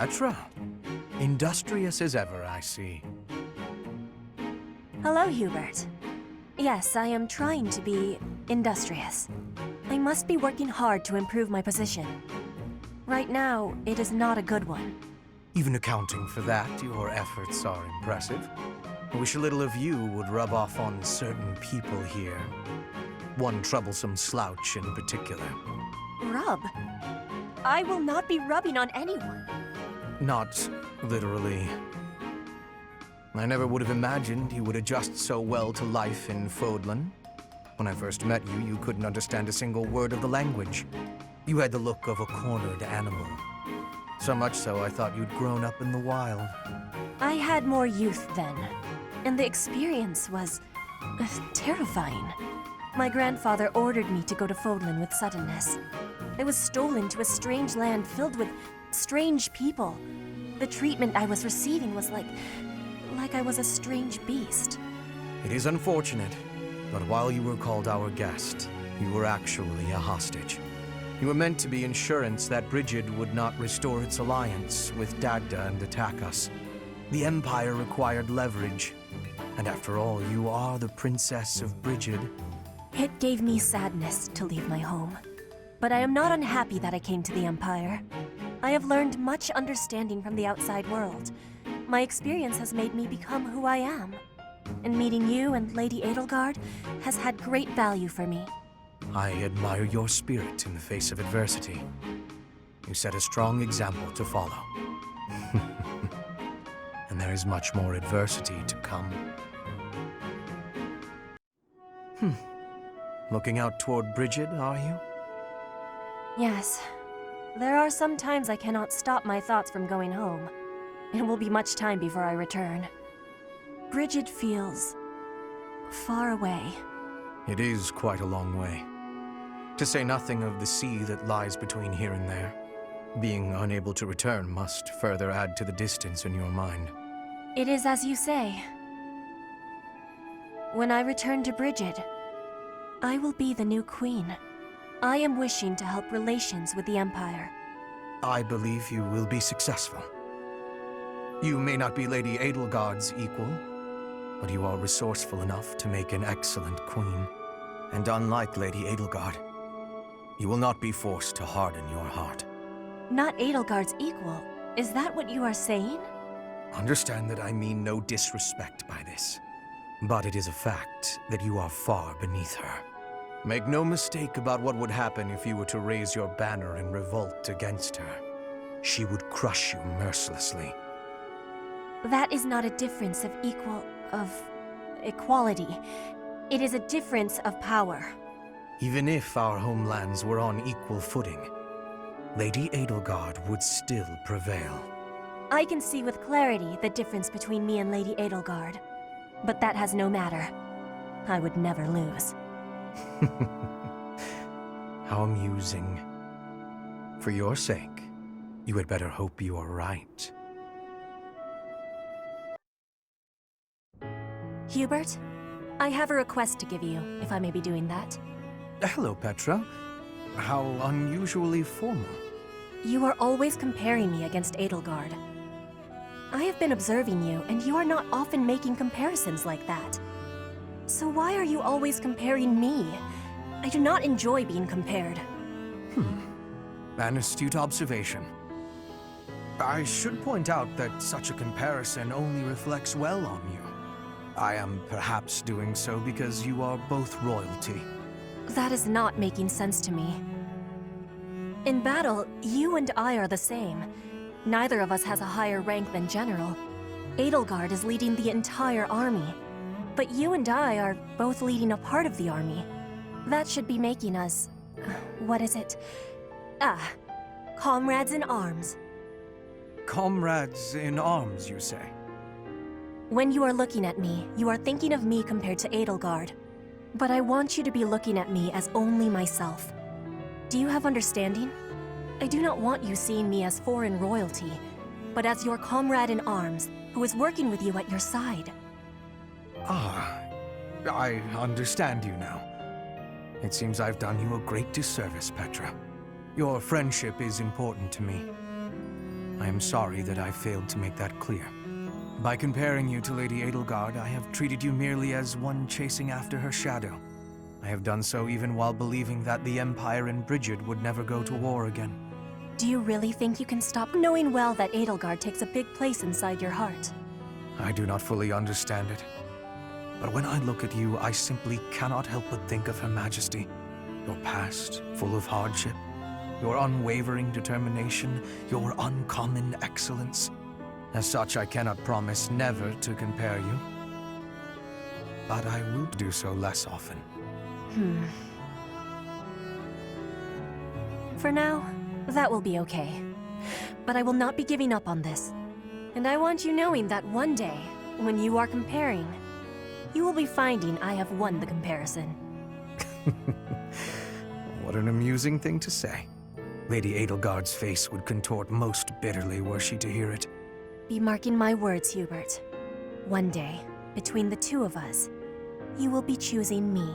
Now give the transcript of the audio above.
Petra. Industrious as ever, I see. Hello, Hubert. Yes, I am trying to be industrious. I must be working hard to improve my position. Right now, it is not a good one. Even accounting for that, your efforts are impressive. I wish a little of you would rub off on certain people here. One troublesome slouch in particular. Rub? I will not be rubbing on anyone. Not literally. I never would have imagined you would adjust so well to life in Fodlan. When I first met you, you couldn't understand a single word of the language. You had the look of a cornered animal. So much so I thought you'd grown up in the wild. I had more youth then, and the experience was terrifying. My grandfather ordered me to go to Fodlan with suddenness. I was stolen to a strange land filled with strange people. The treatment I was receiving was like I was a strange beast. It is unfortunate, but while you were called our guest, you were actually a hostage. You were meant to be insurance that Brigid would not restore its alliance with Dagda and attack us. The Empire required leverage, and after all, you are the Princess of Brigid. It gave me sadness to leave my home, but I am not unhappy that I came to the Empire. I have learned much understanding from the outside world. My experience has made me become who I am, and meeting you and Lady Edelgard has had great value for me. I admire your spirit in the face of adversity. You set a strong example to follow. And there is much more adversity to come. Looking out toward Brigid, are you? Yes. There are some times I cannot stop my thoughts from going home. It will be much time before I return. Brigid feels far away. It is quite a long way. To say nothing of the sea that lies between here and there. Being unable to return must further add to the distance in your mind. It is as you say. When I return to Brigid, I will be the new queen. I am wishing to help relations with the Empire. I believe you will be successful. You may not be Lady Edelgard's equal, but you are resourceful enough to make an excellent queen. And unlike Lady Edelgard, you will not be forced to harden your heart. Not Edelgard's equal? Is that what you are saying? Understand that I mean no disrespect by this. But it is a fact that you are far beneath her. Make no mistake about what would happen if you were to raise your banner in revolt against her. She would crush you mercilessly. That is not a difference of equality. It is a difference of power. Even if our homelands were on equal footing, Lady Edelgard would still prevail. I can see with clarity the difference between me and Lady Edelgard. But that has no matter. I would never lose. How amusing. For your sake, you had better hope you are right. Hubert, I have a request to give you, if I may be doing that. Hello, Petra. How unusually formal. You are always comparing me against Edelgard. I have been observing you, and you are not often making comparisons like that. So why are you always comparing me? I do not enjoy being compared. An astute observation. I should point out that such a comparison only reflects well on you. I am perhaps doing so because you are both royalty. That is not making sense to me. In battle, you and I are the same. Neither of us has a higher rank than general. Edelgard is leading the entire army. But you and I are both leading a part of the army. That should be making us... what is it? Comrades in arms. Comrades in arms, you say? When you are looking at me, you are thinking of me compared to Edelgard. But I want you to be looking at me as only myself. Do you have understanding? I do not want you seeing me as foreign royalty, but as your comrade in arms, who is working with you at your side. I understand you now. It seems I've done you a great disservice, Petra. Your friendship is important to me. I am sorry that I failed to make that clear. By comparing you to Lady Edelgard, I have treated you merely as one chasing after her shadow. I have done so even while believing that the Empire and Brigid would never go to war again. Do you really think you can stop knowing well that Edelgard takes a big place inside your heart? I do not fully understand it. But when I look at you, I simply cannot help but think of Her Majesty. Your past, full of hardship, your unwavering determination, your uncommon excellence. As such, I cannot promise never to compare you. But I will do so less often. For now, that will be okay. But I will not be giving up on this. And I want you knowing that one day, when you are comparing, you will be finding I have won the comparison. What an amusing thing to say. Lady Edelgard's face would contort most bitterly were she to hear it. Be marking my words, Hubert. One day, between the two of us, you will be choosing me.